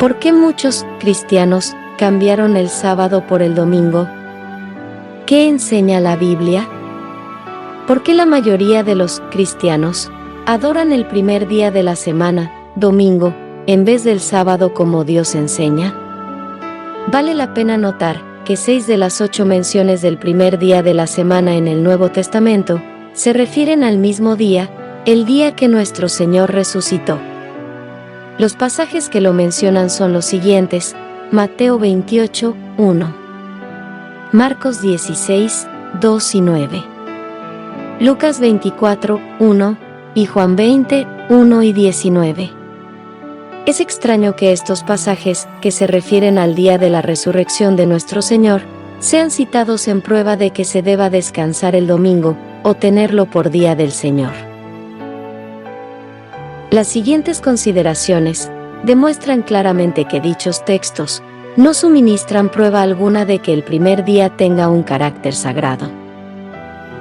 ¿Por qué muchos cristianos cambiaron el sábado por el domingo? ¿Qué enseña la Biblia? ¿Por qué la mayoría de los cristianos adoran el primer día de la semana, domingo, en vez del sábado como Dios enseña? Vale la pena notar que 6 de las 8 menciones del primer día de la semana en el Nuevo Testamento se refieren al mismo día, el día que nuestro Señor resucitó. Los pasajes que lo mencionan son los siguientes: Mateo 28, 1. Marcos 16, 2 y 9. Lucas 24, 1, y Juan 20, 1 y 19. Es extraño que estos pasajes, que se refieren al día de la resurrección de nuestro Señor, sean citados en prueba de que se deba descansar el domingo, o tenerlo por día del Señor. Las siguientes consideraciones demuestran claramente que dichos textos no suministran prueba alguna de que el primer día tenga un carácter sagrado.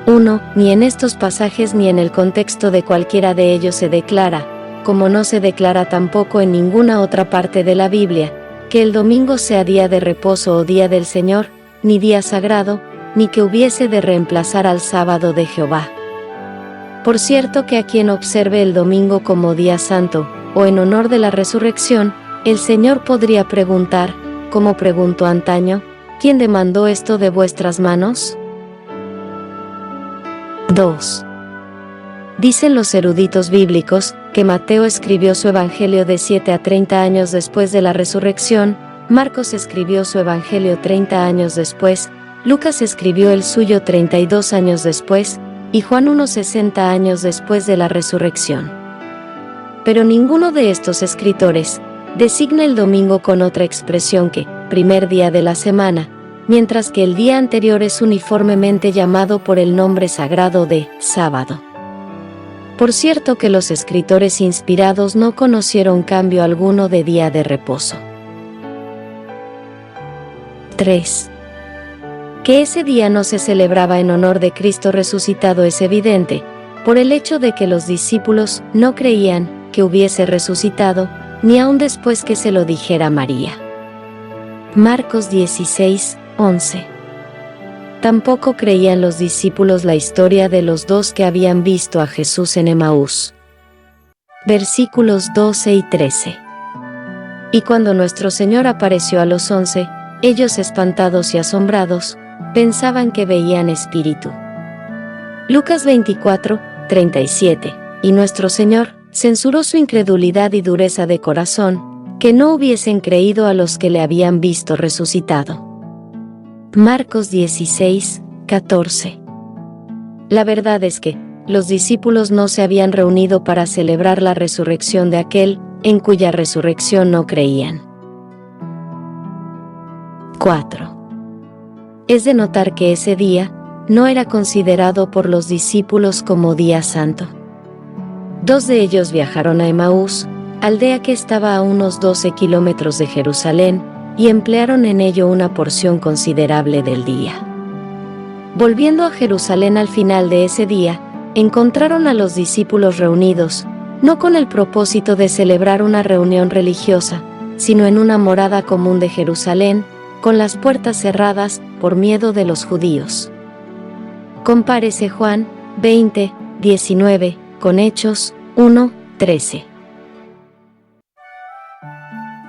1. Ni en estos pasajes ni en el contexto de cualquiera de ellos se declara, como no se declara tampoco en ninguna otra parte de la Biblia, que el domingo sea día de reposo o día del Señor, ni día sagrado, ni que hubiese de reemplazar al sábado de Jehová. Por cierto que a quien observe el domingo como día santo, o en honor de la resurrección, el Señor podría preguntar, como preguntó antaño: ¿quién demandó esto de vuestras manos? 2. Dicen los eruditos bíblicos que Mateo escribió su evangelio de 7 a 30 años después de la resurrección, Marcos escribió su evangelio 30 años después, Lucas escribió el suyo 32 años después, y Juan unos 60 años después de la resurrección. Pero ninguno de estos escritores designa el domingo con otra expresión que primer día de la semana, mientras que el día anterior es uniformemente llamado por el nombre sagrado de sábado. Por cierto que los escritores inspirados no conocieron cambio alguno de día de reposo. 3. Que ese día no se celebraba en honor de Cristo resucitado es evidente, por el hecho de que los discípulos no creían que hubiese resucitado, ni aun después que se lo dijera María. Marcos 16, 11. Tampoco creían los discípulos la historia de los dos que habían visto a Jesús en Emaús. Versículos 12 y 13. Y cuando nuestro Señor apareció a los 11, ellos espantados y asombrados, pensaban que veían espíritu. Lucas 24, 37. Y nuestro Señor censuró su incredulidad y dureza de corazón, que no hubiesen creído a los que le habían visto resucitado. Marcos 16, 14. La verdad es que los discípulos no se habían reunido para celebrar la resurrección de aquel en cuya resurrección no creían. 4. Es de notar que ese día no era considerado por los discípulos como día santo. 2 de ellos viajaron a Emaús, aldea que estaba a unos 12 kilómetros de Jerusalén, y emplearon en ello una porción considerable del día. Volviendo a Jerusalén al final de ese día, encontraron a los discípulos reunidos, no con el propósito de celebrar una reunión religiosa, sino en una morada común de Jerusalén, con las puertas cerradas, por miedo de los judíos. Compárese Juan 20, 19, con Hechos 1, 13.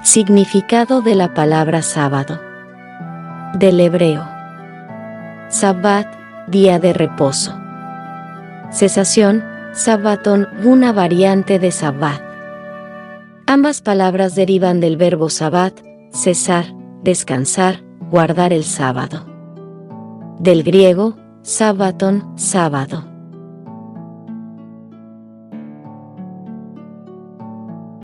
Significado de la palabra sábado. Del hebreo. Sabbat, día de reposo. Cesación, sabbatón, una variante de sabbat. Ambas palabras derivan del verbo sabbat, cesar, descansar, guardar el sábado. Del griego, sabbaton, sábado.